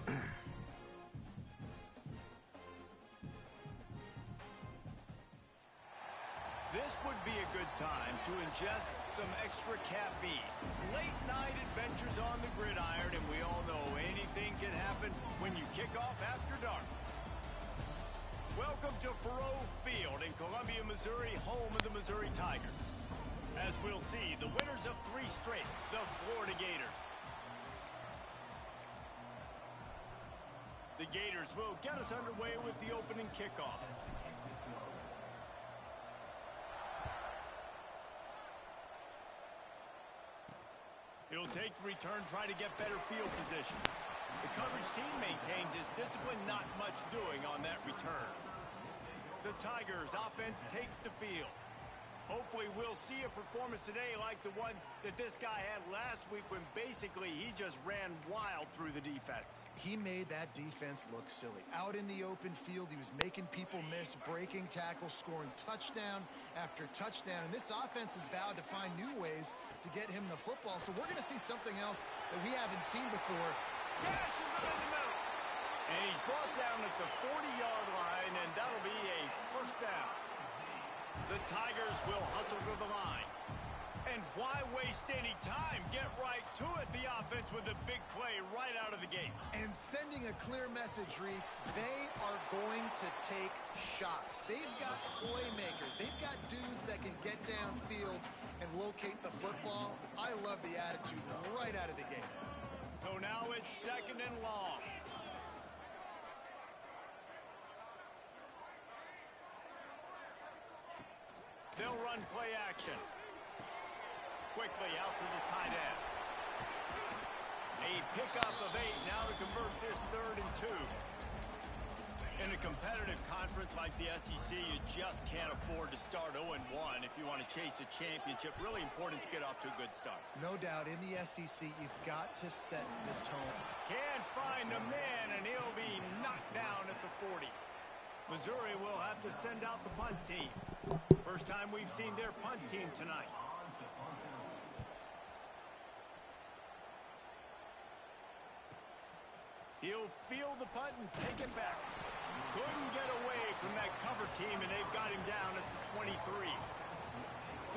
This would be a good time to ingest some extra caffeine. Late night adventures on the gridiron, and we all know anything can happen when you kick off after dark. Welcome to Faroe Field in Columbia, Missouri, home of the Missouri Tigers. As we'll see, the winners of 3 straight, the Florida Gators. The Gators will get us underway with the opening kickoff. He'll take the return, try to get better field position. The coverage team maintains his discipline, not much doing on that return. The Tigers offense takes the field. Hopefully we'll see a performance today like the one that this guy had last week when basically he just ran wild through the defense. He made that defense look silly. Out in the open field, he was making people miss, breaking tackles, scoring touchdown after touchdown. And this offense has vowed to find new ways to get him the football. So we're going to see something else that we haven't seen before. Dashes him in the middle. And he's brought down at the 40-yard line, and that'll be a first down. The Tigers will hustle to the line. And why waste any time? Get right to it, the offense, with a big play right out of the gate. And sending a clear message, Reese, they are going to take shots. They've got playmakers. They've got dudes that can get downfield and locate the football. I love the attitude right out of the gate. So now it's 2nd and long. They'll run play action. Quickly out to the tight end. A pickup of 8 now to convert this 3rd and 2. In a competitive conference like the SEC, you just can't afford to start 0-1 if you want to chase a championship. Really important to get off to a good start. No doubt, in the SEC, you've got to set the tone. Can't find a man, and he'll be knocked down at the 40. Missouri will have to send out the punt team. First time we've seen their punt team tonight. He'll field the punt and take it back. Couldn't get away from that cover team, and they've got him down at the 23.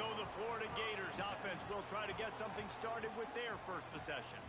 So the Florida Gators offense will try to get something started with their first possession.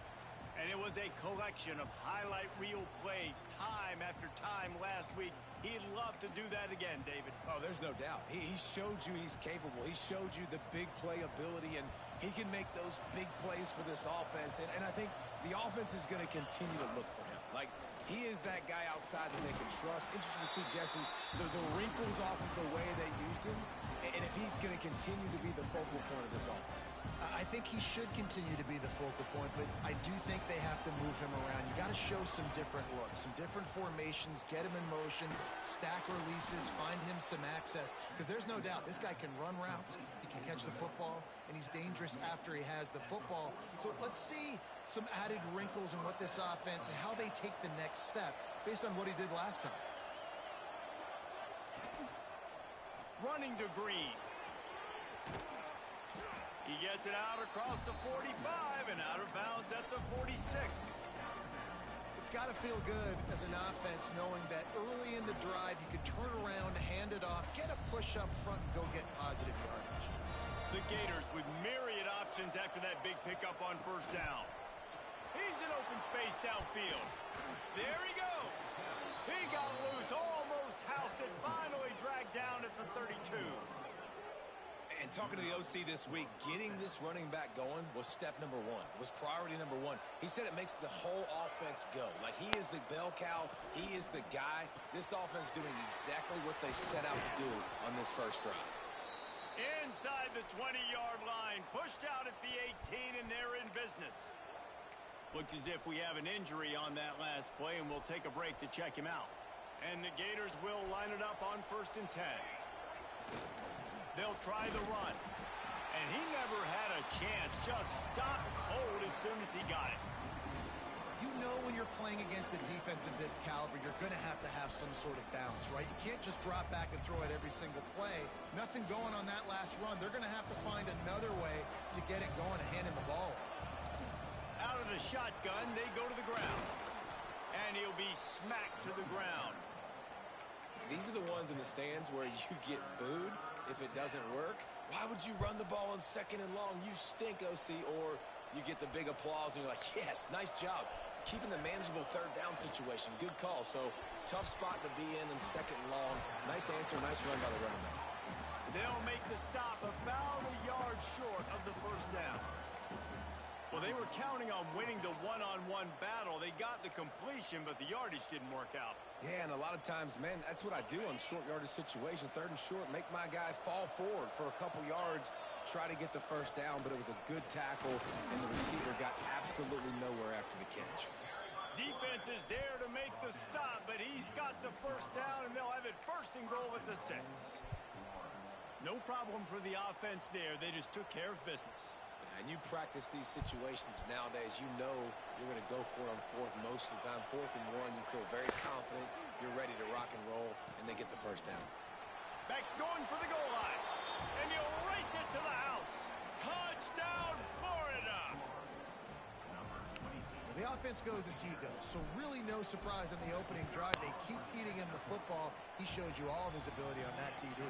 And it was a collection of highlight reel plays time after time last week. He'd love to do that again, David. Oh, there's no doubt. He showed you he's capable. He showed you the big play ability, and he can make those big plays for this offense. And I think the offense is going to continue to look for him. Like, he is that guy outside that they can trust. Interesting to see, Jesse, the wrinkles off of the way they used him, and if he's going to continue to be the focal point of this offense. I think he should continue to be the focal point, but I do think they have to move him around. You got to show some different looks, some different formations, get him in motion, stack releases, find him some access, because there's no doubt this guy can run routes, he can catch the football, and he's dangerous after he has the football. So let's see some added wrinkles in what this offense and how they take the next step based on what he did last time. Running to Green. He gets it out across the 45 and out of bounds at the 46. It's got to feel good as an offense knowing that early in the drive you can turn around, hand it off, get a push up front, and go get positive yardage. The Gators with myriad options after that big pickup on first down. He's in open space downfield. There he goes. He got loose, almost housed it, finally dragged down at the 32. And talking to the OC this week, getting this running back going was step number 1. Was priority number 1. He said it makes the whole offense go. Like, he is the bell cow. He is the guy. This offense doing exactly what they set out to do on this first drive. Inside the 20-yard line, pushed out at the 18, and they're in business. Looks as if we have an injury on that last play, and we'll take a break to check him out. And the Gators will line it up on 1st and 10. They'll try the run. And he never had a chance. Just stopped cold as soon as he got it. You know when you're playing against a defense of this caliber, you're going to have some sort of bounce, right? You can't just drop back and throw it every single play. Nothing going on that last run. They're going to have to find another way to get it going and hand him the ball. Out of the shotgun, they go to the ground. And he'll be smacked to the ground. These are the ones in the stands where you get booed if it doesn't work. Why would you run the ball on 2nd and long? You stink, OC. Or you get the big applause and you're like, yes, nice job. Keeping the manageable 3rd down situation. Good call. So tough spot to be in 2nd and long. Nice answer, nice run by the running back. They'll make the stop about a yard short of the 1st down. Well, they were counting on winning the one-on-one battle. They got the completion, but the yardage didn't work out. Yeah, and a lot of times, man, that's what I do on short yardage situation. 3rd and short, make my guy fall forward for a couple yards, try to get the 1st down, but it was a good tackle, and the receiver got absolutely nowhere after the catch. Defense is there to make the stop, but he's got the 1st down, and they'll have it 1st and goal at the 6. No problem for the offense there. They just took care of business. And you practice these situations nowadays, you know you're going to go for it on 4th most of the time. 4th and 1, you feel very confident, you're ready to rock and roll, and they get the 1st down. Back's going for the goal line, and he'll race it to the house. Touchdown, Florida! Well, the offense goes as he goes, so really no surprise on the opening drive. They keep feeding him the football. He showed you all of his ability on that TD.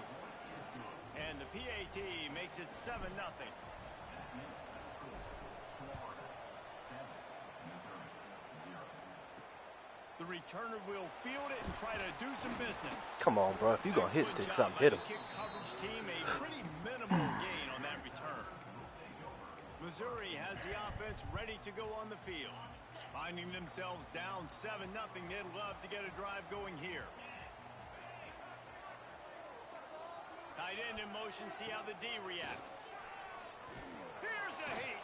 And the PAT makes it 7-0. The returner will field it and try to do some business. Come on, bro. If you're going to hit sticks, something, hit him. Kick coverage team, a pretty minimal gain on that return. Missouri has the offense ready to go on the field. Finding themselves down 7-0, they'd love to get a drive going here. Tight end in motion, see how the D reacts. Here's a heat.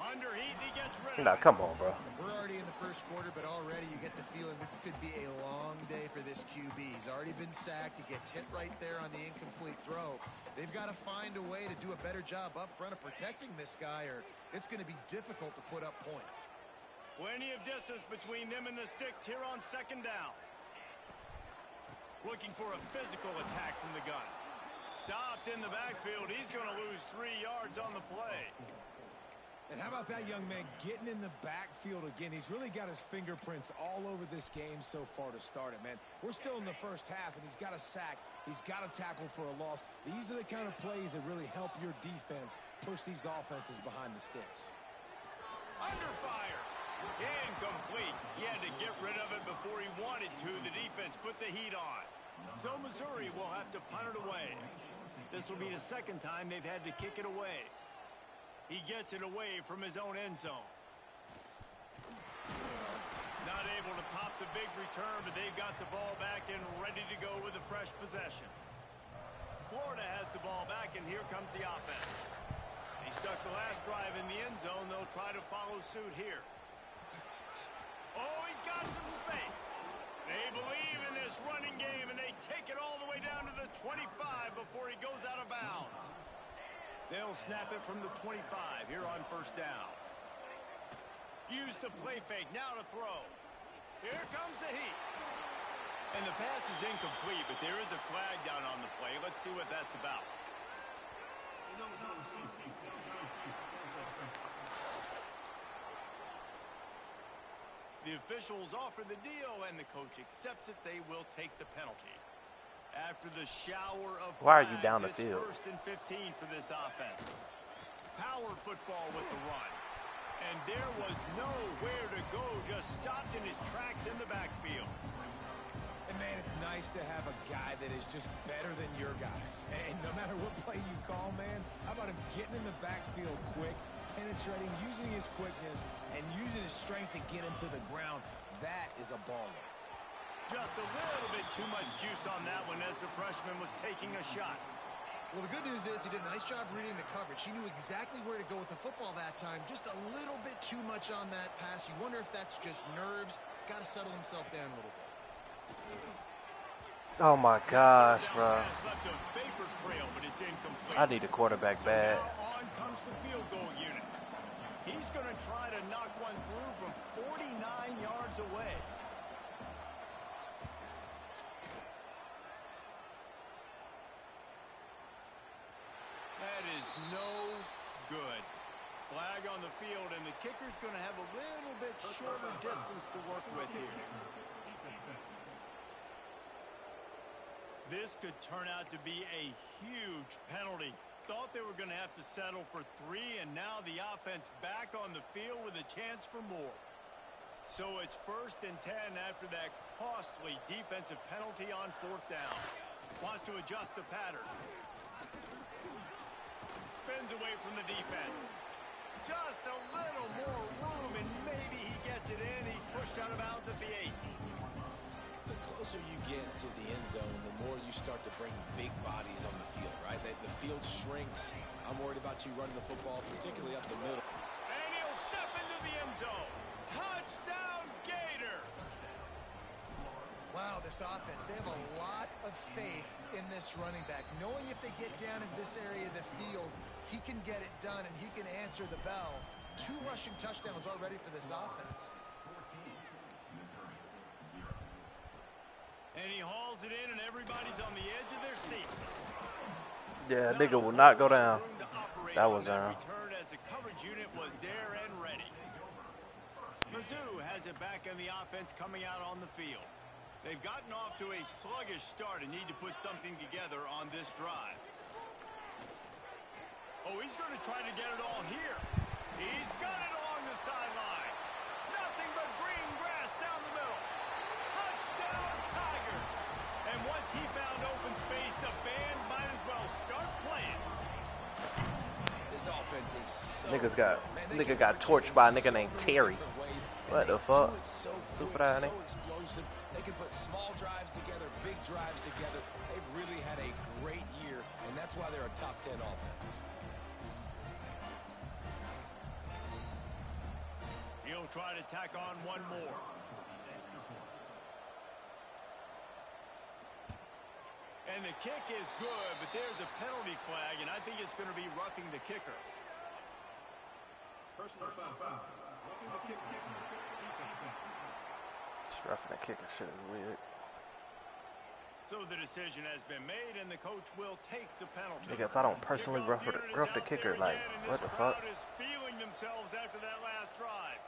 Under heat, he gets rid of it. Nah, come on, bro. We're already in the 1st quarter, but already you get the feeling this could be a long day for this QB. He's already been sacked. He gets hit right there on the incomplete throw. They've got to find a way to do a better job up front of protecting this guy, or it's going to be difficult to put up points. Plenty of distance between them and the sticks here on 2nd down. Looking for a physical attack from the gun. Stopped in the backfield. He's going to lose 3 yards on the play. And how about that young man getting in the backfield again? He's really got his fingerprints all over this game so far to start it, man. We're still in the 1st half, and he's got a sack. He's got a tackle for a loss. These are the kind of plays that really help your defense push these offenses behind the sticks. Under fire. Incomplete. He had to get rid of it before he wanted to. The defense put the heat on. So Missouri will have to punt it away. This will be the 2nd time they've had to kick it away. He gets it away from his own end zone. Not able to pop the big return, but they've got the ball back and ready to go with a fresh possession. Florida has the ball back, and here comes the offense. He stuck the last drive in the end zone. They'll try to follow suit here. Oh, he's got some space. They believe in this running game, and they take it all the way down to the 25 before he goes out of bounds. They'll snap it from the 25 here on 1st down. Use the play fake, now to throw. Here comes the heat. And the pass is incomplete, but there is a flag down on the play. Let's see what that's about. The officials offer the deal, and the coach accepts it. They will take the penalty. After the shower of Why are you flags, down the it's field? 1st and 15 for this offense. Power football with the run. And there was nowhere to go, just stopped in his tracks in the backfield. And, man, it's nice to have a guy that is just better than your guys. And no matter what play you call, man, how about him getting in the backfield quick, penetrating, using his quickness, and using his strength to get him to the ground? That is a baller. Just a little bit too much juice on that one as the freshman was taking a shot. Well, the good news is he did a nice job reading the coverage. He knew exactly where to go with the football that time. Just a little bit too much on that pass. You wonder if that's just nerves. He's got to settle himself down a little bit. Oh, my gosh, bro. Left a vapor trail, but it's incomplete. I need a quarterback bad. Now on comes the field goal unit. He's going to try to knock one through from 49 yards away. That is no good. Flag on the field, and the kicker's going to have a little little bit shorter distance to work with here. This could turn out to be a huge penalty. Thought they were going to have to settle for 3, and now the offense back on the field with a chance for more. So it's 1st and 10 after that costly defensive penalty on 4th down. Wants to adjust the pattern. Spins away from the defense. Just a little more room, and maybe he gets it in. He's pushed out of bounds at the 8. The closer you get to the end zone, the more you start to bring big bodies on the field, right? The field shrinks. I'm worried about you running the football, particularly up the middle. And he'll step into the end zone. Touchdown, Gator! Wow, this offense, they have a lot of faith in this running back, knowing if they get down in this area of the field, he can get it done and he can answer the bell. 2 rushing touchdowns already for this offense. And he hauls it in, and everybody's on the edge of their seats. Yeah, nigga will not go down. That was down. As the coverage unit was there and ready. Mizzu has it back in the offense coming out on the field. They've gotten off to a sluggish start and need to put something together on this drive. Oh, he's going to try to get it all here. He's got it along the sideline. Nothing but green grass down the middle. Touchdown, Tigers. And once he found open space, the band might as well start playing. This offense is so nigga got torched by a nigga named Terry. What the fuck? Stupid ass nigga. Explosive. They can put small drives together, big drives together. They've really had a great year, and that's why they're a top 10 offense. He'll try to tack on one more. And the kick is good, but there's a penalty flag, and I think it's going to be roughing the kicker. Personal foul. Roughing the kicker. Just roughing the kicker shit is weird. So the decision has been made, and the coach will take the penalty. Nigga, if I don't personally rough the kicker, like, what the fuck? Is feeling themselves after that last drive.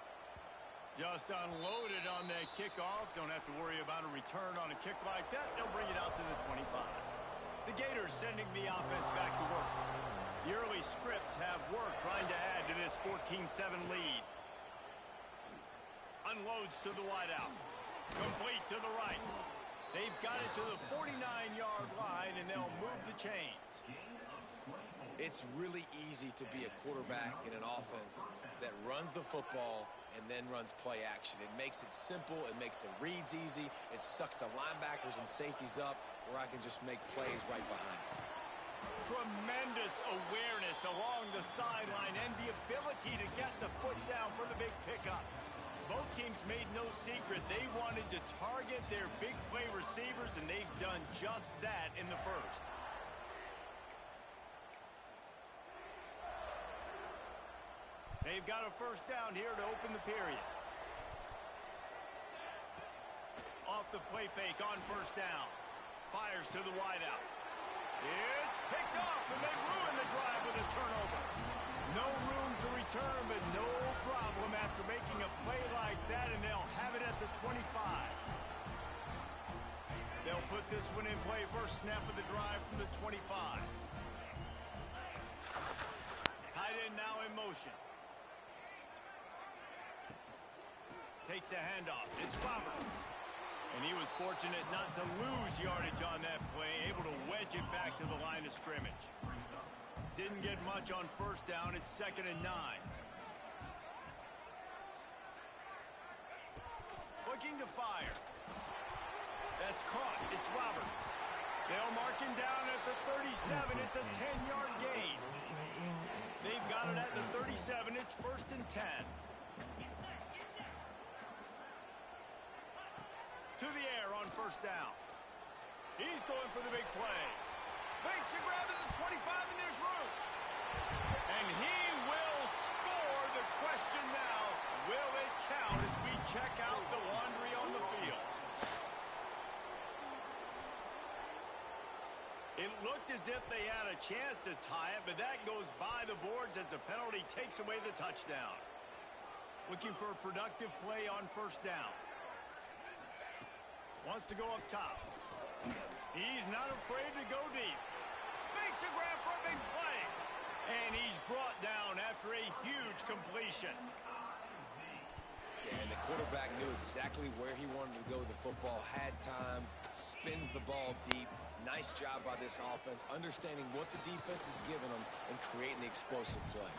Just unloaded on that kickoff. Don't have to worry about a return on a kick like that. They'll bring it out to the 25. The Gators sending the offense back to work. The early scripts have worked, trying to add to this 14-7 lead. Unloads to the wideout. Complete to the right. They've got it to the 49-yard line, and they'll move the chains. It's really easy to be a quarterback in an offense that runs the football and then runs play action. It makes it simple. It makes the reads easy. It sucks the linebackers and safeties up where I can just make plays right behind them. Tremendous awareness along the sideline and the ability to get the foot down for the big pickup. Both teams made no secret they wanted to target their big play receivers, and they've done just that in the first. They've got a first down here to open the period. Off the play fake on first down. Fires to the wideout. It's picked off, and they ruin the drive with a turnover. No room to return, but no problem after making a play like that, and they'll have it at the 25. They'll put this one in play first snap of the drive from the 25. Tight end now in motion. Takes the handoff. It's Roberts. And he was fortunate not to lose yardage on that play, able to wedge it back to the line of scrimmage. Didn't get much on first down. It's 2nd and 9. Looking to fire. That's caught. It's Roberts. They'll mark him down at the 37. It's a 10-yard gain. They've got it at the 37. It's 1st and 10. To the air on first down. He's going for the big play. Makes a grab at the 25, and there's room. And he will score. The question now, will it count as we check out the laundry on the field? It looked as if they had a chance to tie it, but that goes by the boards as the penalty takes away the touchdown. Looking for a productive play on first down. Wants to go up top. He's not afraid to go deep. Makes a grab for a big play. And he's brought down after a huge completion. Yeah, and the quarterback knew exactly where he wanted to go with the football, had time, spins the ball deep. Nice job by this offense, understanding what the defense is giving them and creating the explosive play.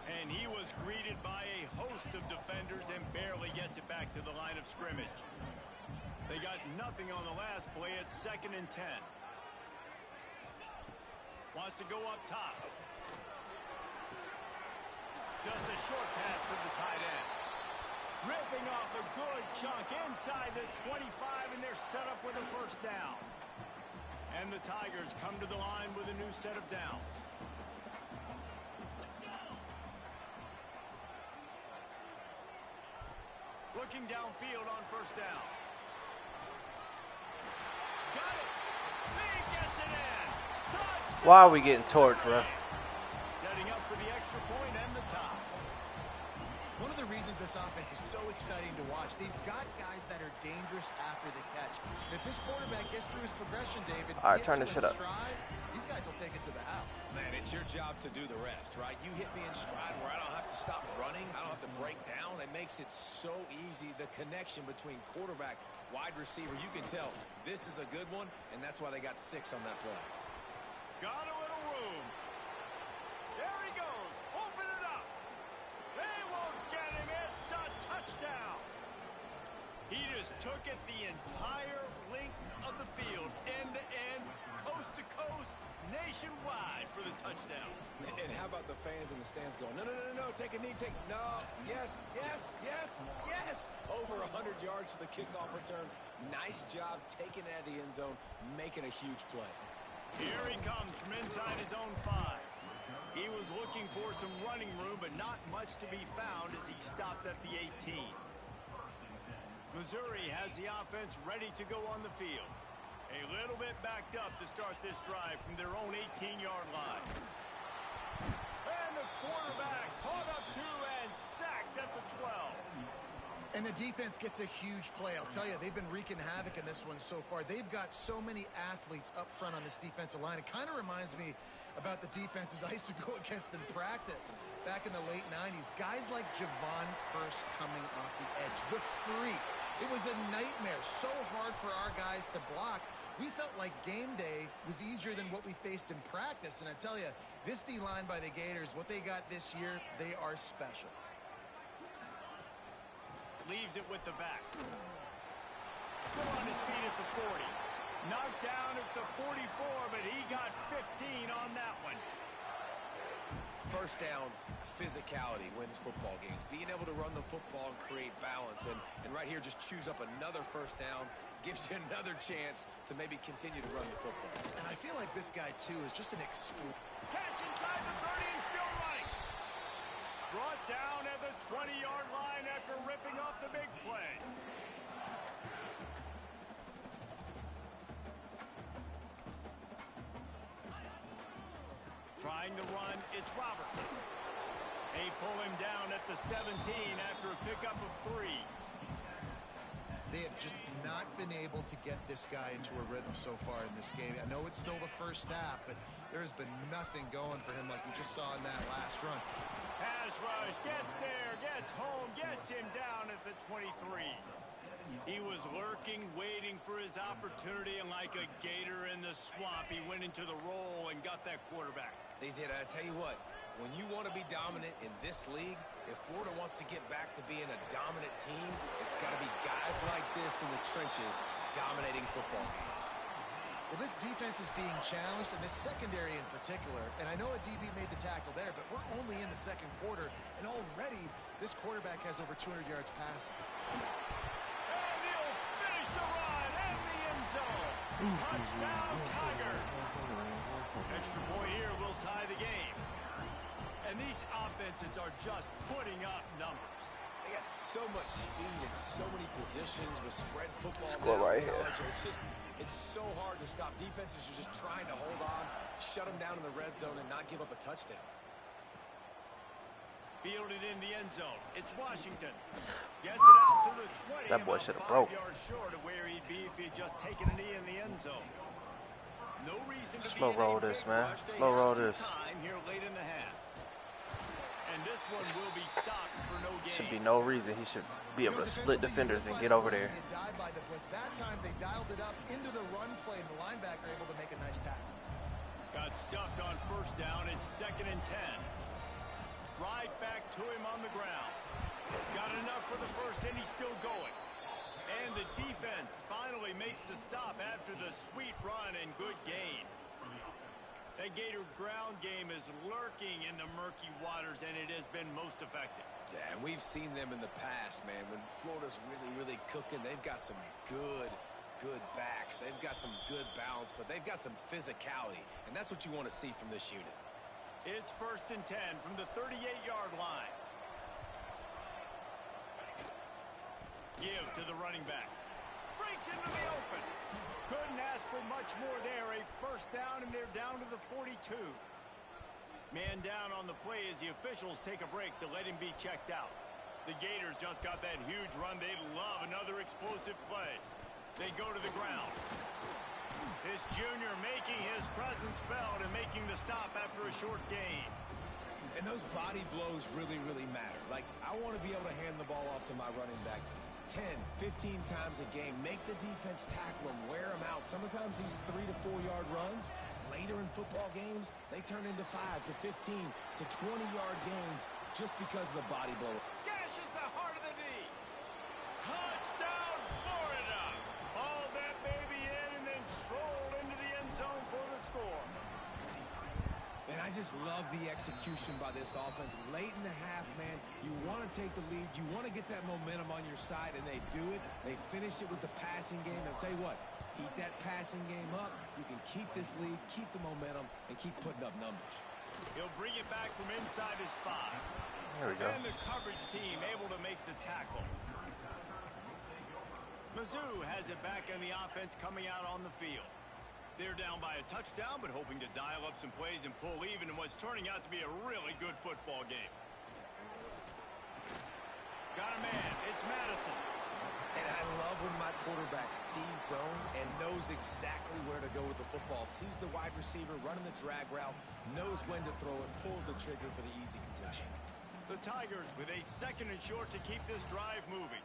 And he was greeted by a host of defenders and barely gets it back to the line of scrimmage. They got nothing on the last play. It's 2nd and 10. Wants to go up top. Just a short pass to the tight end. Ripping off a good chunk inside the 25, and they're set up with a first down. And the Tigers come to the line with a new set of downs. Looking downfield on first down. Got it. He gets it in. Touchdown. Why are we getting torched, bro? Setting up for the extra point and the top. One of the reasons this offense is so exciting to watch, they've got guys that are dangerous after the catch. And if this quarterback gets through his progression, David, all right, turn this shit up. Stride, these guys will take it to the house. Man, it's your job to do the rest, right? You hit me in stride where I don't have to stop running. I don't have to break down. It makes it so easy. The connection between quarterback, wide receiver, you can tell this is a good one, and that's why they got 6 on that play. Got a little room. There he goes. Open it up. They won't get him. It's a touchdown. He just took it the entire length of the field, end to end, coast to coast, nationwide for the touchdown. And how about the fans in the stands going, no, no, no, no, take a knee, no, yes, yes, yes, yes. Over 100 yards to the kickoff return. Nice job taking it out of the end zone, making a huge play. Here he comes from inside his own 5. He was looking for some running room, but not much to be found as he stopped at the 18. Missouri has the offense ready to go on the field. A little bit backed up to start this drive from their own 18-yard line. And the quarterback caught up to and sacked at the 12. And the defense gets a huge play. I'll tell you, they've been wreaking havoc in this one so far. They've got so many athletes up front on this defensive line. It kind of reminds me about the defenses I used to go against in practice back in the late 90s. Guys like Javon Curse coming off the edge. The freak. It was a nightmare. So hard for our guys to block. We felt like game day was easier than what we faced in practice. And I tell you, this D-line by the Gators, what they got this year, they are special. Leaves it with the back. Still on his feet at the 40. Knocked down at the 44, but he got 15 on that one. First down, physicality wins football games. Being able to run the football and create balance. And right here, just choose up another first down. Gives you another chance to maybe continue to run the football. And I feel like this guy, too, is just an Catch inside the 30 and still running. Brought down at the 20-yard line after ripping off the big play. Trying to run, it's Roberts. They pull him down at the 17 after a pickup of 3. They have just not been able to get this guy into a rhythm so far in this game. I know it's still the first half, but there's been nothing going for him like we just saw in that last run. Pass rush, gets there, gets home, gets him down at the 23. He was lurking, waiting for his opportunity, and like a gator in the swamp, he went into the roll and got that quarterback. They did. I tell you what, when you want to be dominant in this league, if Florida wants to get back to being a dominant team, it's got to be guys like this in the trenches dominating football games. Well, this defense is being challenged, and this secondary in particular. And I know a DB made the tackle there, but we're only in the second quarter, and already this quarterback has over 200 yards passing. And he'll finish the run and the end zone. Touchdown, Tiger. Extra point here will tie the game. And these offenses are just putting up numbers. They got so much speed and so many positions with spread football. Score right here. It's so hard to stop. Defenses are just trying to hold on, shut them down in the red zone, and not give up a touchdown. Fielded in the end zone. It's Washington. Gets it out to the 20. That boy should have broke. 5 yards short of where he'd be if he had just taken a knee in the end zone. No reason to Slow be roll in a this, big man. rush. They Slow have roll some this. time here late in the half. And this one will be stopped for no gain. Should be no reason he should be able to split defenders and get over there. That time they dialed it up into the run play, and the linebacker able to make a nice tackle. Got stuffed on first down. It's 2nd and 10. Right back to him on the ground. Got enough for the first, and he's still going. And the defense finally makes the stop after the sweet run and good gain. That Gator ground game is lurking in the murky waters, and it has been most effective. Yeah, and we've seen them in the past, man. When Florida's really cooking, they've got some good backs. They've got some good balance, but they've got some physicality, and that's what you want to see from this unit. It's 1st and 10 from the 38-yard line. Give to the running back. Breaks into the open. Couldn't ask for much more there. A first down, and they're down to the 42. Man down on the play as the officials take a break to let him be checked out. The Gators just got that huge run. They love another explosive play. They go to the ground. This junior making his presence felt and making the stop after a short gain. And those body blows really matter. Like, I want to be able to hand the ball off to my running back 10, 15 times a game. Make the defense tackle them, wear them out. Sometimes these 3 to 4 yard runs, later in football games, they turn into 5 to 15 to 20-yard gains just because of the body blow. Gashes the heart of the knee. Touchdown, Florida. Hauled that baby in and then strolled into the end zone for the score. And I just love the execution by this offense. Late in the half, man, you want to take the lead. You want to get that momentum on your side, and they do it. They finish it with the passing game. I'll tell you what, keep that passing game up. You can keep this lead, keep the momentum, and keep putting up numbers. He'll bring it back from inside his 5. There we go. And the coverage team able to make the tackle. Mizzu has it back in the offense coming out on the field. They're down by a touchdown, but hoping to dial up some plays and pull even in what's turning out to be a really good football game. Got a man. It's Madison. And I love when my quarterback sees zone and knows exactly where to go with the football. Sees the wide receiver running the drag route, knows when to throw it, pulls the trigger for the easy completion. The Tigers with a 2nd and short to keep this drive moving.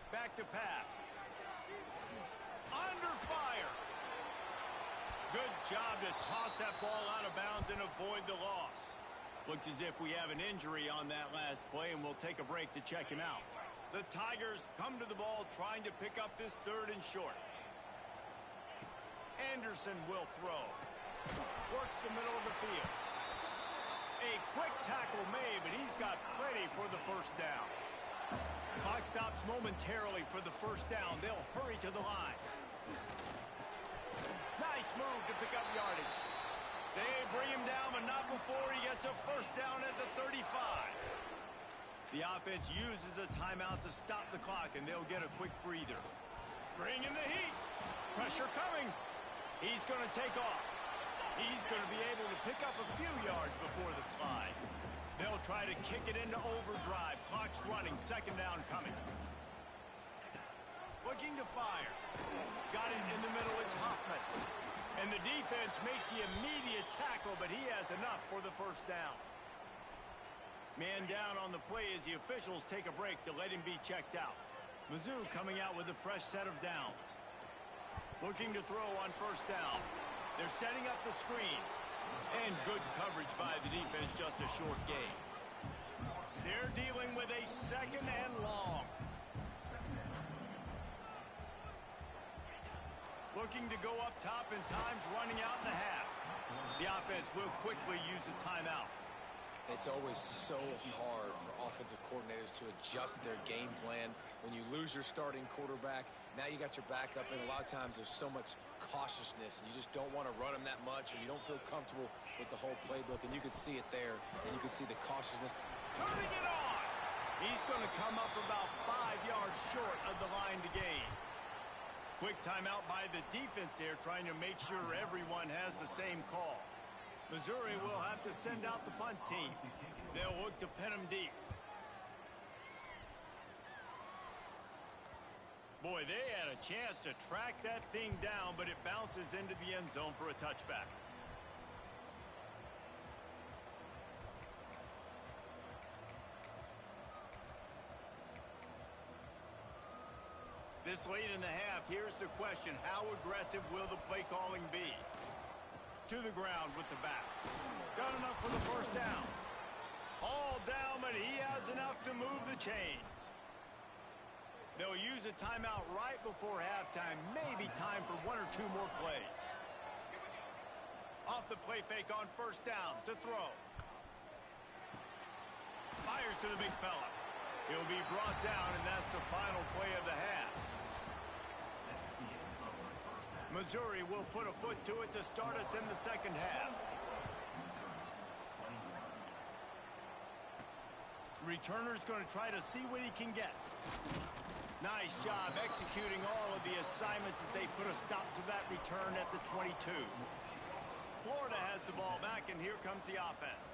Back to pass. Under fire. Good job to toss that ball out of bounds and avoid the loss. Looks as if we have an injury on that last play, and we'll take a break to check him out. The Tigers come to the ball trying to pick up this 3rd and short. Anderson will throw. Works the middle of the field. A quick tackle made, but he's got plenty for the first down. Clock stops momentarily for the first down. They'll hurry to the line. Nice move to pick up yardage. They bring him down, but not before he gets a first down at the 35. The offense uses a timeout to stop the clock, and they'll get a quick breather. Bring in the heat. Pressure coming. He's going to take off. He's going to be able to pick up a few yards before the slide. They'll try to kick it into overdrive. Clock's running. 2nd down coming. Looking to fire. Got it in the middle. It's Hoffman. And the defense makes the immediate tackle, but he has enough for the first down. Man down on the play as the officials take a break to let him be checked out. Mizzu coming out with a fresh set of downs. Looking to throw on first down. They're setting up the screen. And good coverage by the defense, just a short gain. They're dealing with a 2nd and long. Looking to go up top, and time's running out in the half. The offense will quickly use a timeout. It's always so hard for offensive coordinators to adjust their game plan. When you lose your starting quarterback, now you got your backup, and a lot of times there's so much cautiousness, and you just don't want to run them that much, or you don't feel comfortable with the whole playbook, and you can see it there, and you can see the cautiousness. Turning it on! He's going to come up about 5 yards short of the line to gain. Quick timeout by the defense there, trying to make sure everyone has the same call. Missouri will have to send out the punt team. They'll look to pin them deep. Boy, they had a chance to track that thing down, but it bounces into the end zone for a touchback. This late in the half, here's the question. How aggressive will the play calling be? To the ground with the back. Got enough for the first down. All down, but he has enough to move the chains. They'll use a timeout right before halftime. Maybe time for one or two more plays. Off the play fake on first down to throw. Fires to the big fella. He'll be brought down, and that's the final play of the half. Missouri will put a foot to it to start us in the second half. Returner's going to try to see what he can get. Nice job executing all of the assignments as they put a stop to that return at the 22. Florida has the ball back, and here comes the offense.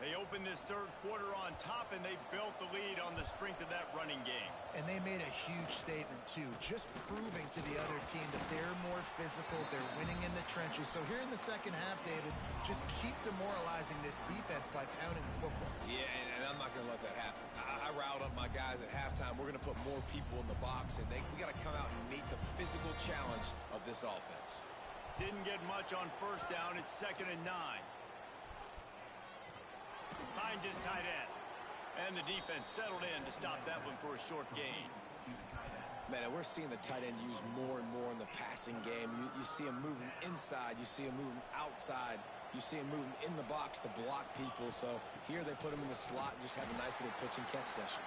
They opened this third quarter on top, and they built the lead on the strength of that running game. And they made a huge statement, too, just proving to the other team that they're more physical, they're winning in the trenches. So here in the second half, David, just keep demoralizing this defense by pounding the football. Yeah, and I'm not going to let that happen. I riled up my guys at halftime. We're going to put more people in the box, and we got to come out and meet the physical challenge of this offense. Didn't get much on first down. It's 2nd and 9. Finds his tight end. And the defense settled in to stop that one for a short gain. Man, we're seeing the tight end used more and more in the passing game. You see him moving inside. You see him moving outside. You see him moving in the box to block people. So here they put him in the slot and just have a nice little pitch and catch session.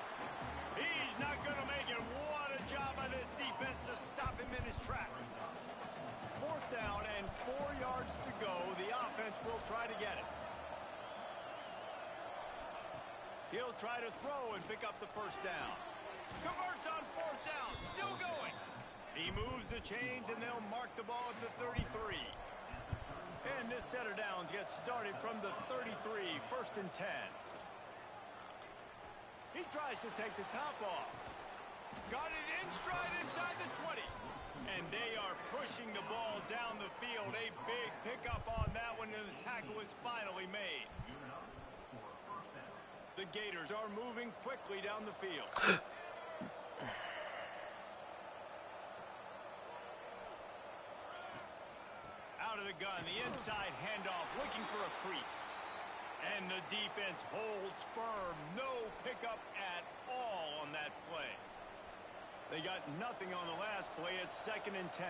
He's not going to make it. What a job by this defense to stop him in his tracks. 4th down and 4 yards to go. The offense will try to get it. He'll try to throw and pick up the first down. Converts on 4th down. Still going. He moves the chains, and they'll mark the ball at the 33. And this set of downs gets started from the 33, 1st and 10. He tries to take the top off. Got it in stride inside the 20. And they are pushing the ball down the field. A big pickup on that one, and the tackle is finally made. The Gators are moving quickly down the field. Out of the gun, the inside handoff, looking for a crease. And the defense holds firm. No pickup at all on that play. They got nothing on the last play. It's 2nd and 10.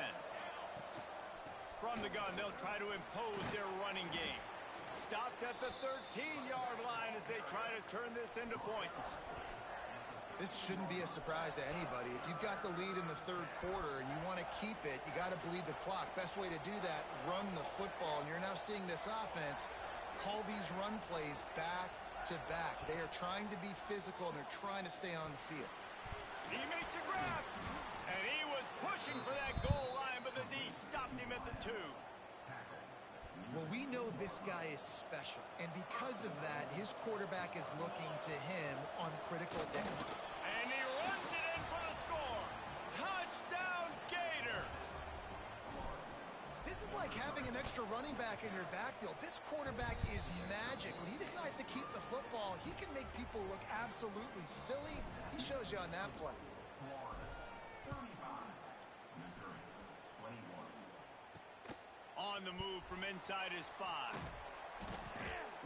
From the gun, they'll try to impose their running game. Stopped at the 13-yard line as they try to turn this into points. This shouldn't be a surprise to anybody. If you've got the lead in the third quarter and you want to keep it, you got to bleed the clock. Best way to do that, run the football. And you're now seeing this offense call these run plays back to back. They are trying to be physical, and they're trying to stay on the field. He makes a grab, and he was pushing for that goal line, but the D stopped him at the 2. Well, we know this guy is special, and because of that, his quarterback is looking to him on critical downs. And he runs it in for the score. Touchdown, Gators! This is like having an extra running back in your backfield. This quarterback is magic. When he decides to keep the football, he can make people look absolutely silly. He shows you on that play. On the move from inside his 5.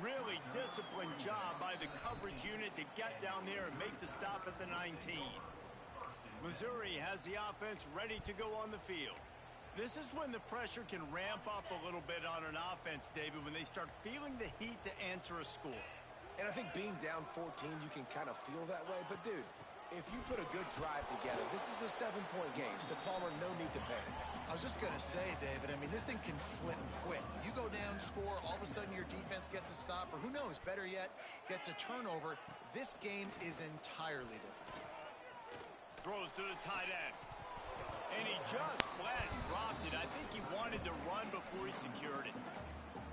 Really disciplined job by the coverage unit to get down there and make the stop at the 19. Missouri has the offense ready to go on the field. This is when the pressure can ramp up a little bit on an offense, David, when they start feeling the heat to answer a score. And I think being down 14, you can kind of feel that way. But, dude, if you put a good drive together, this is a 7-point game. So, Palmer, no need to panic. I was just going to say, David, I mean, this thing can flip quick. You go down, score, all of a sudden your defense gets a stop, or who knows, better yet, gets a turnover. This game is entirely different. Throws to the tight end. And he just flat dropped it. I think he wanted to run before he secured it.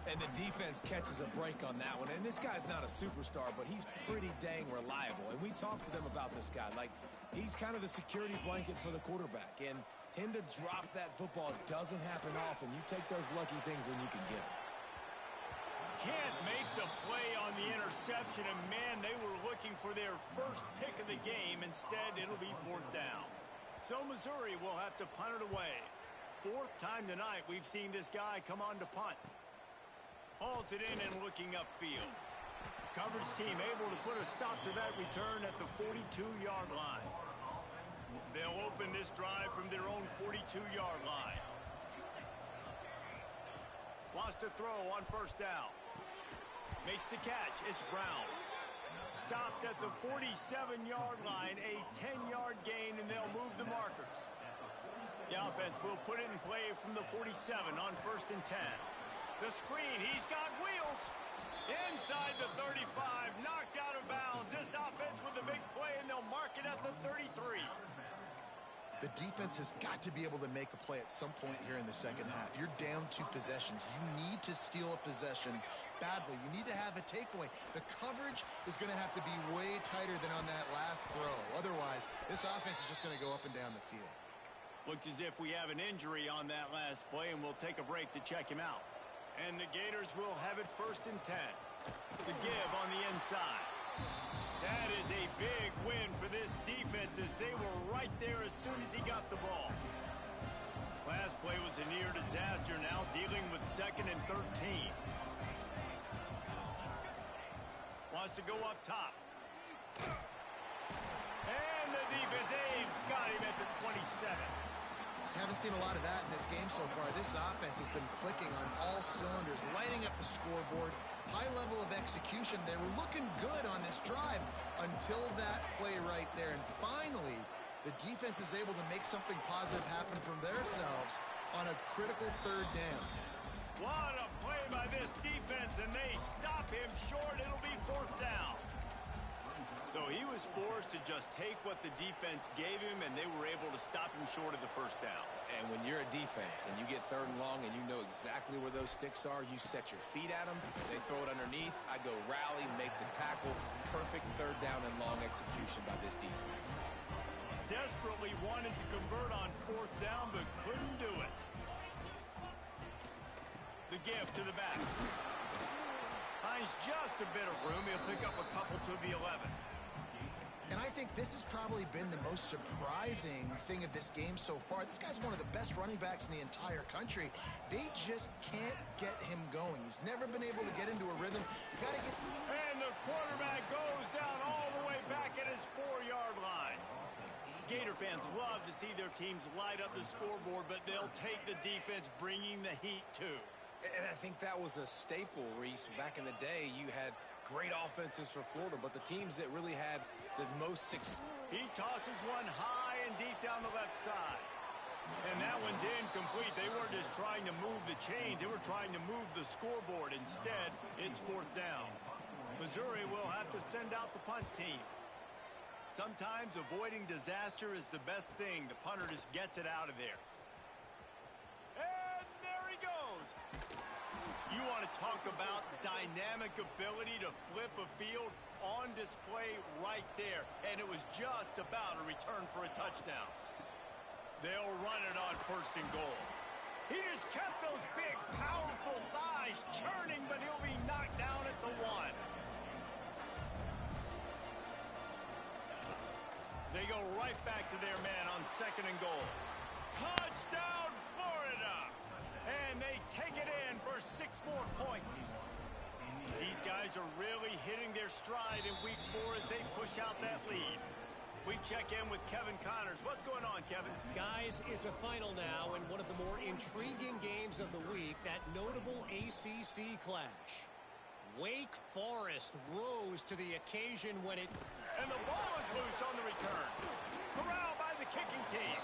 And the defense catches a break on that one. And this guy's not a superstar, but he's pretty dang reliable. And we talked to them about this guy. Like, he's kind of the security blanket for the quarterback. And him to drop that football doesn't happen often. You take those lucky things when you can get them. Can't make the play on the interception. And, man, they were looking for their first pick of the game. Instead, it'll be 4th down. So Missouri will have to punt it away. 4th time tonight we've seen this guy come on to punt. Hauls it in and looking upfield. Coverage team able to put a stop to that return at the 42-yard line. They'll open this drive from their own 42-yard line. Wants to throw on 1st down. Makes the catch. It's Brown. Stopped at the 47-yard line. A 10-yard gain, and they'll move the markers. The offense will put it in play from the 47 on 1st and 10. The screen, he's got wheels. Inside the 35, knocked out of bounds. This offense with a big play, and they'll mark it at the 33. The defense has got to be able to make a play at some point here in the second half. You're down 2 possessions. You need to steal a possession badly. You need to have a takeaway. The coverage is going to have to be way tighter than on that last throw. Otherwise, this offense is just going to go up and down the field. Looks as if we have an injury on that last play, and we'll take a break to check him out. And the Gators will have it 1st and 10. The give on the inside. That is a big win for this defense as they were right there as soon as he got the ball. Last play was a near disaster, now dealing with 2nd and 13. Wants to go up top. And the defense, got him at the 27. Haven't seen a lot of that in this game so far. This offense has been clicking on all cylinders, lighting up the scoreboard, high level of execution. They were looking good on this drive until that play right there. And finally, the defense is able to make something positive happen from themselves on a critical 3rd down. What a play by this defense, and they stop him short. It'll be 4th down. So he was forced to just take what the defense gave him, and they were able to stop him short of the 1st down. And when you're a defense and you get 3rd and long and you know exactly where those sticks are, you set your feet at them, they throw it underneath, I go rally, make the tackle. Perfect 3rd down and long execution by this defense. Desperately wanted to convert on 4th down, but couldn't do it. The give to the back. Finds just a bit of room. He'll pick up a couple to the 11. And I think this has probably been the most surprising thing of this game so far. This guy's one of the best running backs in the entire country. They just can't get him going. He's never been able to get into a rhythm. You got to get... And the quarterback goes down all the way back at his 4-yard line. Gator fans love to see their teams light up the scoreboard, but they'll take the defense bringing the heat too. And I think that was a staple, Reese. Back in the day, you had great offenses for Florida, but the teams that really had the most success. He tosses one high and deep down the left side. And that one's incomplete. They weren't just trying to move the chains. They were trying to move the scoreboard. Instead, it's 4th down. Missouri will have to send out the punt team. Sometimes avoiding disaster is the best thing. The punter just gets it out of there. And there he goes. You want to talk about dynamic ability to flip a field? On display right there. And it was just about a return for a touchdown. They'll run it on 1st and goal. He just kept those big, powerful thighs churning, but he'll be knocked down at the 1. They go right back to their man on 2nd and goal. Touchdown, Florida! And they take it in for 6 more points. These guys are really hitting their stride in week 4 as they push out that lead. We check in with Kevin Connors. What's going on, Kevin? Guys, it's a final now and one of the more intriguing games of the week, that notable ACC clash. Wake Forest rose to the occasion when it... And the ball is loose on the return. Corralled by the kicking team.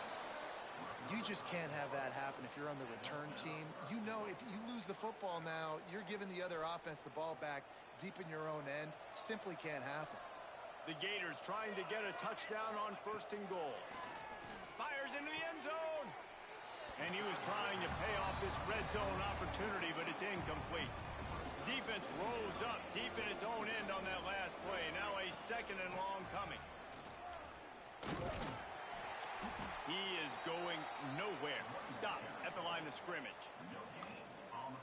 You just can't have that happen if you're on the return team. You know, if you lose the football now, you're giving the other offense the ball back deep in your own end. Simply can't happen. The Gators trying to get a touchdown on 1st and goal. Fires into the end zone. And he was trying to pay off this red zone opportunity, but it's incomplete. Defense rose up deep in its own end on that last play. Now a 2nd and long coming. He is going nowhere. Stop at the line of scrimmage.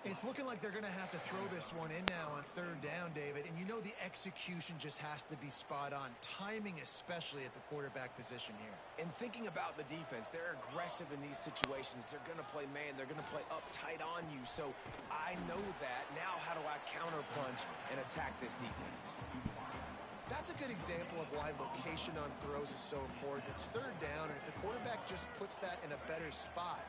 It's looking like they're going to have to throw this one in now on 3rd down, David. And you know the execution just has to be spot on. Timing especially at the quarterback position here. And thinking about the defense, they're aggressive in these situations. They're going to play man. They're going to play up tight on you. So I know that. Now how do I counterpunch and attack this defense? That's a good example of why location on throws is so important. It's 3rd down, and if the quarterback just puts that in a better spot,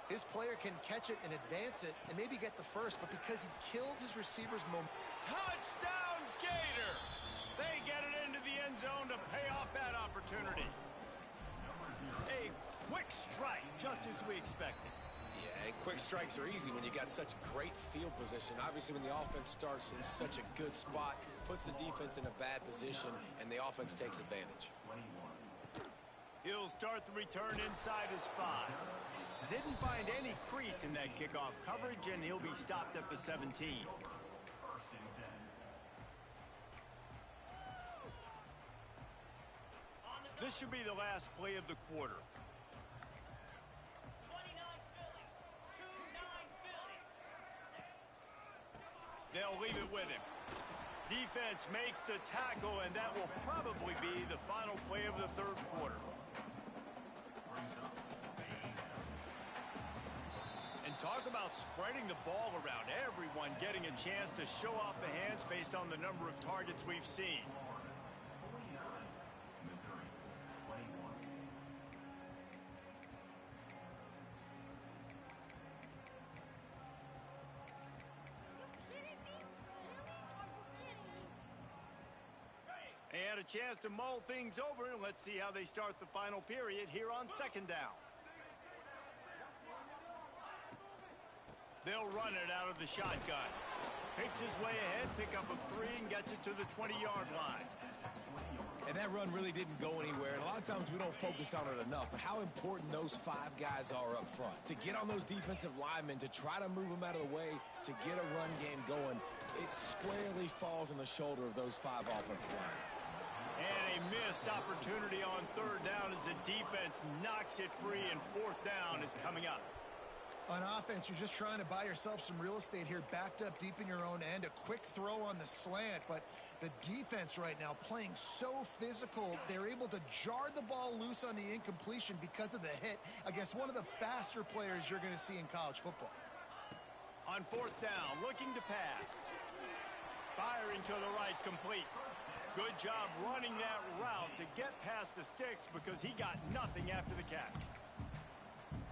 his player can catch it and advance it and maybe get the first, but because he killed his receiver's momentum. Touchdown, Gators! They get it into the end zone to pay off that opportunity. A quick strike, just as we expected. Yeah, and quick strikes are easy when you got such great field position. Obviously, when the offense starts in such a good spot, puts the defense in a bad position, and the offense takes advantage. He'll start the return inside his 5. Didn't find any crease in that kickoff coverage, and he'll be stopped at the 17. This should be the last play of the quarter. 29 Philly. 2-9 Philly. They'll leave it with him. Defense makes the tackle, and that will probably be the final play of the 3rd quarter. Talk about spreading the ball around. Everyone getting a chance to show off the hands based on the number of targets we've seen. And a chance to mull things over, and let's see how they start the final period here on 2nd down. They'll run it out of the shotgun. Picks his way ahead, pick up a 3, and gets it to the 20-yard line. And that run really didn't go anywhere. And a lot of times we don't focus on it enough, but how important those 5 guys are up front. To get on those defensive linemen, to try to move them out of the way, to get a run game going, it squarely falls on the shoulder of those 5 offensive linemen. And a missed opportunity on 3rd down as the defense knocks it free, and 4th down is coming up. On offense, you're just trying to buy yourself some real estate here, backed up deep in your own end. A quick throw on the slant, but the defense right now playing so physical, they're able to jar the ball loose on the incompletion because of the hit against one of the faster players you're going to see in college football. On 4th down, looking to pass. Firing to the right, complete. Good job running that route to get past the sticks because he got nothing after the catch.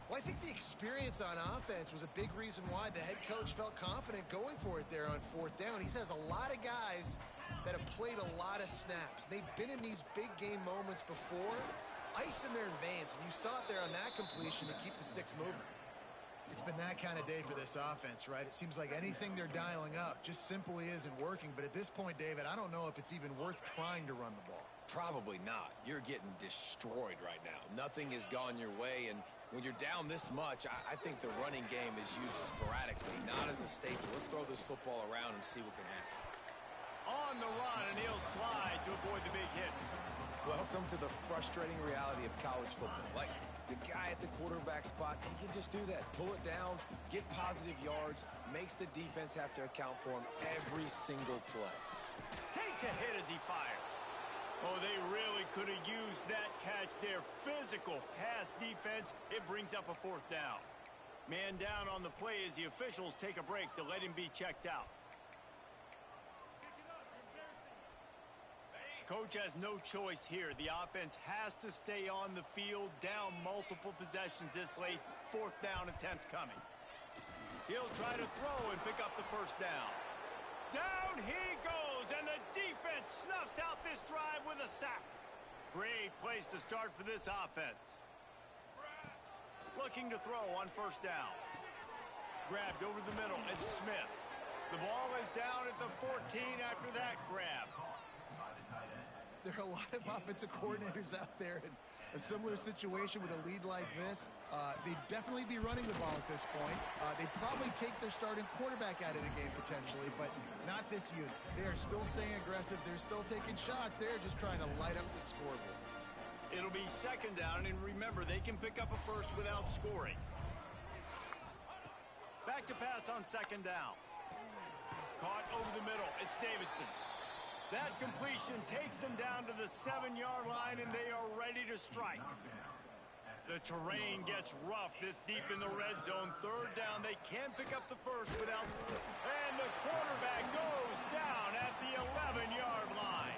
Well, I think the experience on offense was a big reason why the head coach felt confident going for it there on 4th down. He says a lot of guys that have played a lot of snaps. They've been in these big game moments before, ice in their veins, and you saw it there on that completion to keep the sticks moving. It's been that kind of day for this offense, right? It seems like anything they're dialing up just simply isn't working. But at this point, David, I don't know if it's even worth trying to run the ball. Probably not. You're getting destroyed right now. Nothing has gone your way, and when you're down this much, I think the running game is used sporadically, not as a staple. Let's throw this football around and see what can happen. On the run, and he'll slide to avoid the big hit. Welcome to the frustrating reality of college football. Like, the guy at the quarterback spot, he can just do that. Pull it down, get positive yards, makes the defense have to account for him every single play. Takes a hit as he fires. Oh, they really could have used that catch there. Physical pass defense. It brings up a 4th down. Man down on the play as the officials take a break to let him be checked out. Coach has no choice here. The offense has to stay on the field, down multiple possessions this late. 4th down attempt coming. He'll try to throw and pick up the 1st down. Down he goes, and the defense snuffs out this drive with a sack. Great place to start for this offense. Looking to throw on 1st down. Grabbed over the middle, and Smith. The ball is down at the 14 after that grab. there are a lot of offensive coordinators out there in a similar situation with a lead like this. They'd definitely be running the ball at this point. They'd probably take their starting quarterback out of the game potentially, but not this unit. They are still staying aggressive. They're still taking shots. They're just trying to light up the scoreboard. It'll be second down, and remember, they can pick up a first without scoring. Back to pass on second down. Caught over the middle. It's Davidson. That completion takes them down to the 7-yard line, and they are ready to strike. The terrain gets rough this deep in the red zone. Third down, they can't pick up the first without... And the quarterback goes down at the 11-yard line.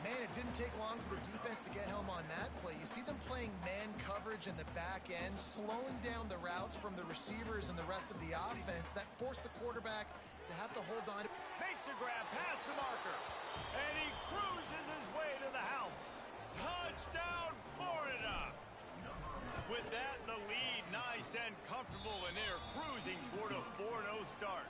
Man, it didn't take long for the defense to get home on that play. You see them playing man coverage in the back end, slowing down the routes from the receivers and the rest of the offense. That forced the quarterback to have to hold on. Makes a grab past the marker. And he cruises his way to the house. Touchdown, Florida. With that, the lead nice and comfortable, and they're cruising toward a 4-0 start.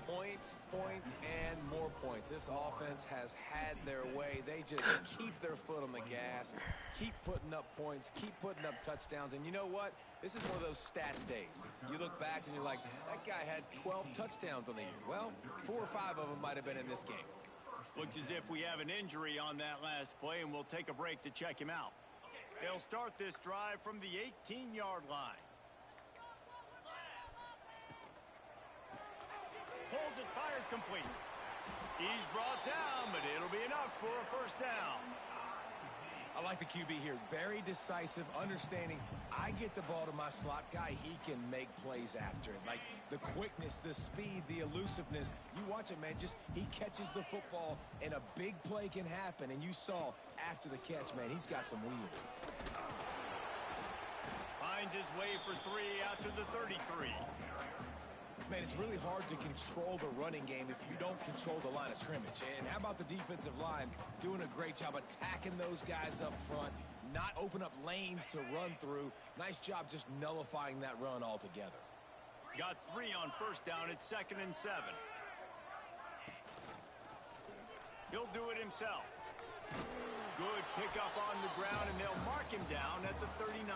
Points, points, and more points. This offense has had their way. They just keep their foot on the gas, keep putting up points, keep putting up touchdowns. And you know what? This is one of those stats days. You look back and you're like, that guy had 12 touchdowns on the year. Well, 4 or 5 of them might have been in this game. Looks as if we have an injury on that last play, and we'll take a break to check him out. They'll start this drive from the 18-yard line. Pulls it, fired, complete. He's brought down, but it'll be enough for a first down. I like the QB here. Very decisive, understanding I get the ball to my slot guy, he can make plays after it. Like the quickness, the speed, the elusiveness. You watch it, man, just he catches the football and a big play can happen. And you saw after the catch, man, he's got some wheels. Finds his way for 3 out to the 33. Man, it's really hard to control the running game if you don't control the line of scrimmage. And how about the defensive line doing a great job attacking those guys up front, not open up lanes to run through. Nice job just nullifying that run altogether. Got 3 on first down. It's 2nd and 7. He'll do it himself. Good pickup on the ground, and they'll mark him down at the 39.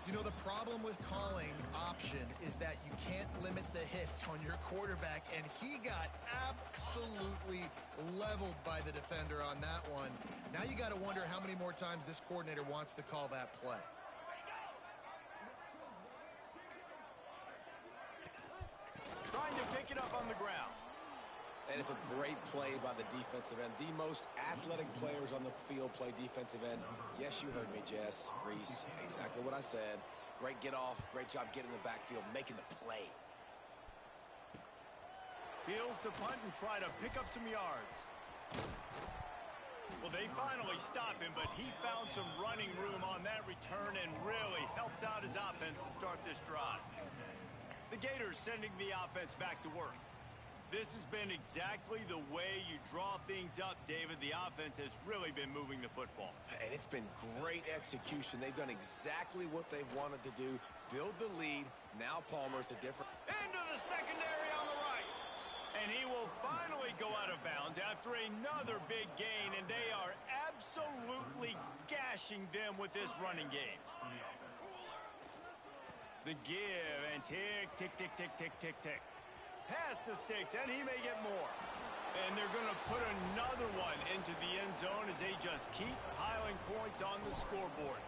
You know, the problem with calling option is that you can't limit the hits on your quarterback, and he got absolutely leveled by the defender on that one. Now you got to wonder how many more times this coordinator wants to call that play. Trying to pick it up on the ground. And it's a great play by the defensive end. The most athletic players on the field play defensive end. Yes, you heard me, Jess, Reese. Exactly what I said. Great get off. Great job getting in the backfield, making the play. Feels to punt and try to pick up some yards. Well, they finally stop him, but he found some running room on that return and really helps out his offense to start this drive. The Gators sending the offense back to work. This has been exactly the way you draw things up, David. The offense has really been moving the football. And it's been great execution. They've done exactly what they've wanted to do. Build the lead. Now Palmer's a different... Into the secondary on the right. And he will finally go out of bounds after another big gain, and they are absolutely gashing them with this running game. The give, and tick, tick, tick, tick, tick, tick, tick. Past the sticks, and he may get more. And they're going to put another one into the end zone as they just keep piling points on the scoreboard.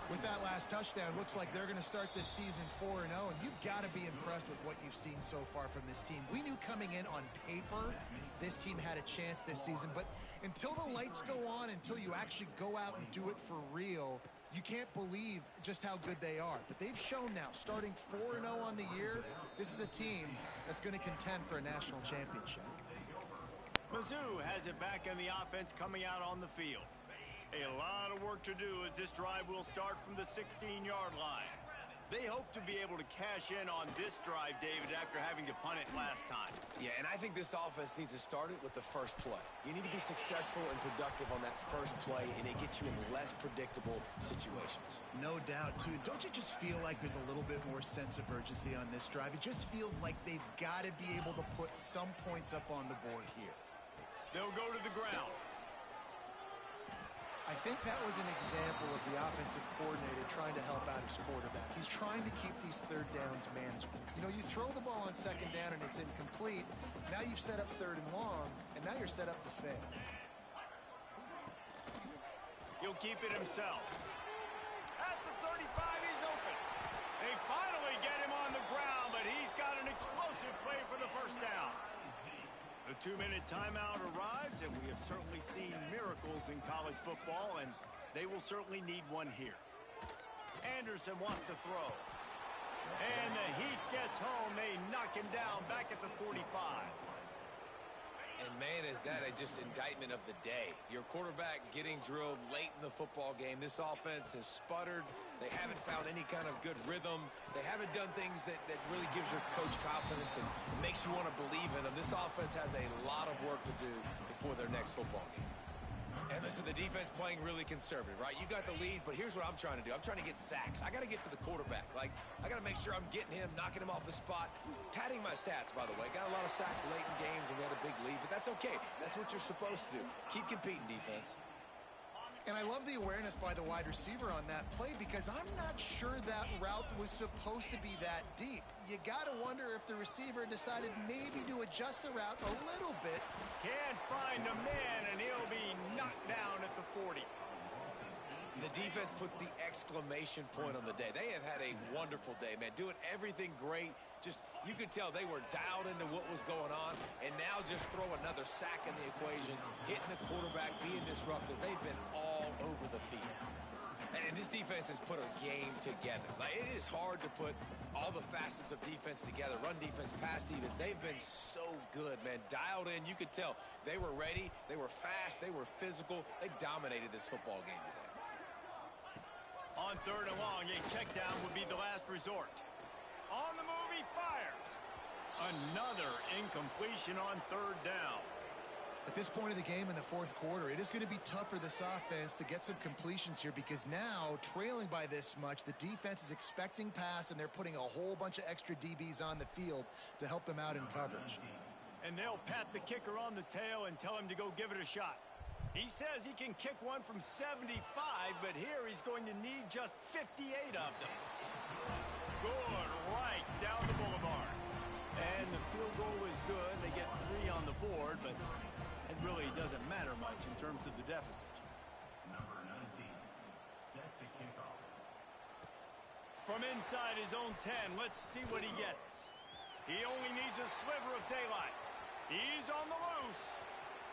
With that last touchdown, looks like they're going to start this season 4-0, and you've got to be impressed with what you've seen so far from this team. We knew coming in on paper this team had a chance this season, but until the lights go on, until you actually go out and do it for real, you can't believe just how good they are. But they've shown now, starting 4-0 on the year, this is a team that's going to contend for a national championship. Mizzu has it back in the offense coming out on the field. A lot of work to do as this drive will start from the 16-yard line. They hope to be able to cash in on this drive, David, after having to punt it last time. Yeah, and I think this offense needs to start it with the first play. You need to be successful and productive on that first play, and it gets you in less predictable situations. No doubt, too. Don't you just feel like there's a little bit more sense of urgency on this drive? It just feels like they've got to be able to put some points up on the board here. They'll go to the ground. I think that was an example of the offensive coordinator trying to help out his quarterback. He's trying to keep these third downs manageable. You know, you throw the ball on second down and it's incomplete. Now you've set up third and long, and now you're set up to fail. He'll keep it himself. At the 35, he's open. They finally get him on the ground, but he's got an explosive play for the first down. The 2-minute timeout arrives, and we have certainly seen miracles in college football, and they will certainly need one here. Anderson wants to throw. And the Heat gets home. They knock him down back at the 45. And, man, is that just indictment of the day. Your quarterback getting drilled late in the football game. This offense has sputtered. They haven't found any kind of good rhythm. They haven't done things that really gives your coach confidence and makes you want to believe in them. This offense has a lot of work to do before their next football game. And listen, the defense playing really conservative, right? You got the lead, but here's what I'm trying to do. I'm trying to get sacks. I got to get to the quarterback. Like, I got to make sure I'm getting him, knocking him off the spot. Padding my stats, by the way. Got a lot of sacks late in games, and we had a big lead, but that's okay. That's what you're supposed to do. Keep competing, defense. And I love the awareness by the wide receiver on that play because I'm not sure that route was supposed to be that deep. You got to wonder if the receiver decided maybe to adjust the route a little bit. Can't find a man, and he'll be knocked down at the 40. The defense puts the exclamation point on the day. They have had a wonderful day, man. Doing everything great. Just, you could tell they were dialed into what was going on. And now just throw another sack in the equation. Hitting the quarterback, being disruptive. They've been all over the field. And this defense has put a game together. Like, it is hard to put all the facets of defense together. Run defense, pass defense. They've been so good, man. Dialed in. You could tell they were ready. They were fast. They were physical. They dominated this football game today. On third and long, a check down would be the last resort. On the move, he fires. Another incompletion on third down. At this point of the game in the fourth quarter, it is going to be tough for this offense to get some completions here because now, trailing by this much, the defense is expecting pass, and they're putting a whole bunch of extra DBs on the field to help them out in coverage. And they'll pat the kicker on the tail and tell him to go give it a shot. He says he can kick one from 75, but here he's going to need just 58 of them. Good, right down the boulevard. And the field goal is good. They get 3 on the board, but it really doesn't matter much in terms of the deficit. Number 19 sets a kickoff. From inside his own 10, let's see what he gets. He only needs a sliver of daylight. He's on the loose.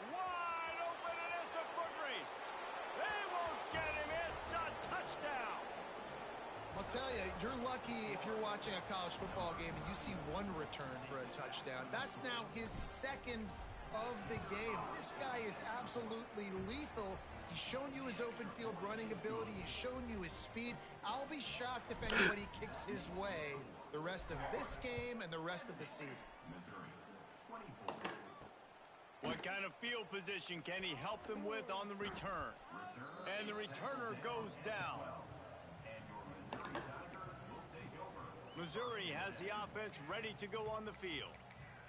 Wide open, and it's a foot race. They won't get him. It's a touchdown. I'll tell you, you're lucky if you're watching a college football game and you see one return for a touchdown. That's now his second of the game. This guy is absolutely lethal. He's shown you his open field running ability. He's shown you his speed. I'll be shocked if anybody kicks his way the rest of this game and the rest of the season. What kind of field position can he help them with on the return? And the returner goes down. Missouri has the offense ready to go on the field.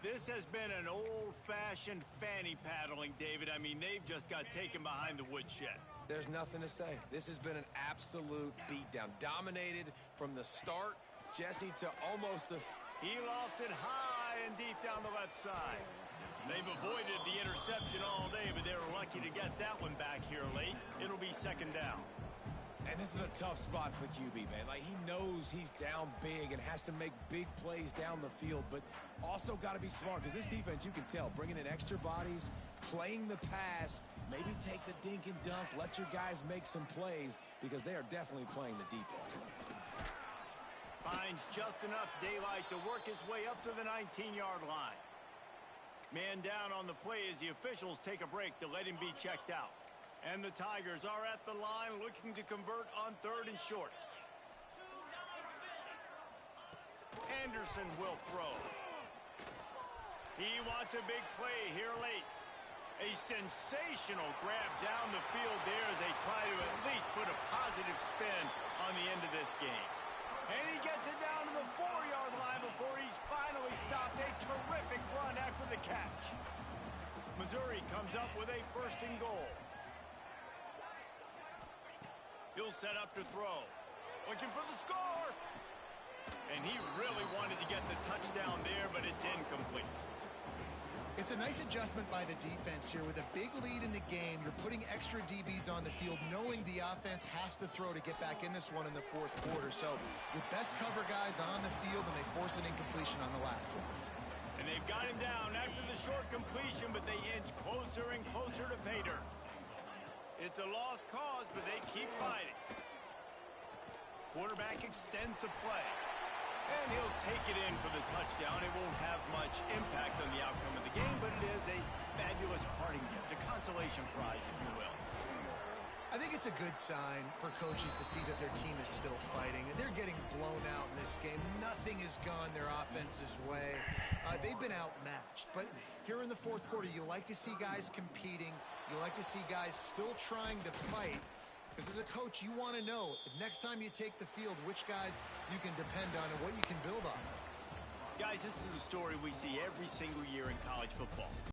This has been an old-fashioned fanny paddling, David. I mean, they've just got taken behind the woodshed. There's nothing to say. This has been an absolute beatdown. Dominated from the start, Jesse, to almost the... He lofted high and deep down the left side. They've avoided the interception all day, but they were lucky to get that one back here late. It'll be second down. And this is a tough spot for QB, man. Like, he knows he's down big and has to make big plays down the field, but also got to be smart because this defense, you can tell, bringing in extra bodies, playing the pass, maybe take the dink and dunk, let your guys make some plays because they are definitely playing the deep ball. Finds just enough daylight to work his way up to the 19-yard line. Man down on the play as the officials take a break to let him be checked out. And the Tigers are at the line looking to convert on third and short. Anderson will throw. He wants a big play here late. A sensational grab down the field there as they try to at least put a positive spin on the end of this game. And he gets it down to the 4-yard line before he's finally stopped. A terrific run after the catch. Missouri comes up with a 1st and goal. He'll set up to throw. Looking for the score. And he really wanted to get the touchdown there, but it's incomplete. It's a nice adjustment by the defense here. With a big lead in the game, you're putting extra DBs on the field, knowing the offense has to throw to get back in this one in the 4th quarter. So your best cover guys on the field, and they force an incompletion on the last one. And they've got him down after the short completion, but they inch closer and closer to pay dirt. It's a lost cause, but they keep fighting. Quarterback extends the play. And he'll take it in for the touchdown. It won't have much impact on the outcome of the game, but it is a fabulous parting gift, a consolation prize, if you will. I think it's a good sign for coaches to see that their team is still fighting. And they're getting blown out in this game. Nothing has gone their offense's way. They've been outmatched. But here in the 4th quarter, you like to see guys competing. You like to see guys still trying to fight. Because as a coach, you want to know, next time you take the field, which guys you can depend on and what you can build off of. Guys, this is a story we see every single year in college football.